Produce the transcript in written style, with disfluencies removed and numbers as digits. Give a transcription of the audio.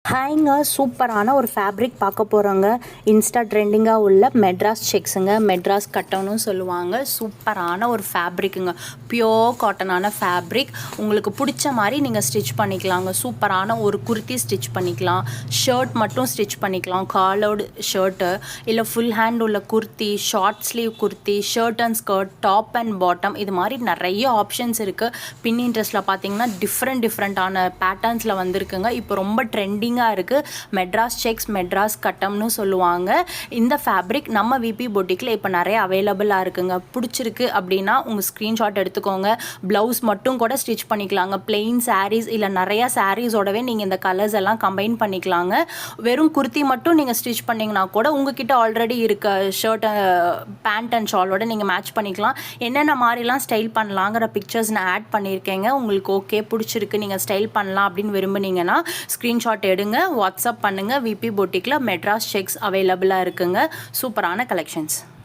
ஹாய்ங்க, சூப்பரான ஒரு ஃபேப்ரிக் பார்க்க போகிறோங்க. இன்ஸ்டா ட்ரெண்டிங்காக உள்ள மெட்ராஸ் செக்ஸுங்க, மெட்ராஸ் கட்டன்னு சொல்லுவாங்க. சூப்பரான ஒரு ஃபேப்ரிக்குங்க, பியோர் காட்டனான ஃபேப்ரிக். உங்களுக்கு பிடிச்ச மாதிரி நீங்கள் ஸ்டிச் பண்ணிக்கலாங்க. சூப்பரான ஒரு குர்த்தி ஸ்டிச் பண்ணிக்கலாம், ஷர்ட் மட்டும் ஸ்டிச் பண்ணிக்கலாம், காலோடு ஷர்ட்டு இல்லை ஃபுல் ஹேண்ட் உள்ள kurti, short sleeve kurti, shirt and skirt, top and bottom, இது மாதிரி நிறைய ஆப்ஷன்ஸ் இருக்குது. பின்னின்ட்ரெஸ்ட்டில் பார்த்தீங்கன்னா டிஃப்ரெண்ட்டான பேட்டர்ன்ஸில் வந்திருக்குங்க. இப்போ ரொம்ப ட்ரெண்டிங்காக இருக்குது. மெட்ராஸ் செக்ஸ், மெட்ராஸ் கட்டம்னு சொல்லுவாங்க. இந்த ஃபேப்ரிக் நம்ம விபி பொட்டிக்கில் இப்போ நிறைய அவைலபிளாக இருக்குங்க. பிடிச்சிருக்கு அப்படின்னா உங்கள் ஸ்க்ரீன்ஷாட் எடுத்துக்கோங்க. ப்ளவுஸ் மட்டும் கூட ஸ்டிச் பண்ணிக்கலாங்க. பிளெயின் சாரீஸ் இல்லை நிறையா சாரீஸோடவே நீங்கள் இந்த கலர்ஸ் எல்லாம் கம்பைன் பண்ணிக்கலாங்க. வெறும் குர்த்தி மட்டும் நீங்கள் ஸ்டிச் பண்ணிங்கன்னா கூட உங்ககிட்ட ஆல்ரெடி இருக்க ஷர்ட், பேண்ட் அண்ட் ஷாலோட நீங்கள் மேட்ச் பண்ணிக்கலாம். என்னென்ன மாதிரிலாம் ஸ்டைல் பண்ணலாங்கிற பிக்சர்ஸ் நான் ஆட் பண்ணியிருக்கேங்க. உங்களுக்கு ஓகே பிடிச்சிருக்கு, நீங்கள் ஸ்டைல் பண்ணலாம் அப்படின்னு விரும்புனீங்கன்னா ஸ்க்ரீன்ஷாட் எடுங்க, வாட்ஸ்அப் பண்ணுங்கள். விபி பொட்டிக்கில் மெட்ராஸ் செக்ஸ் அவைலபிளாக இருக்குங்க. சூப்பரான கலெக்ஷன்ஸ்.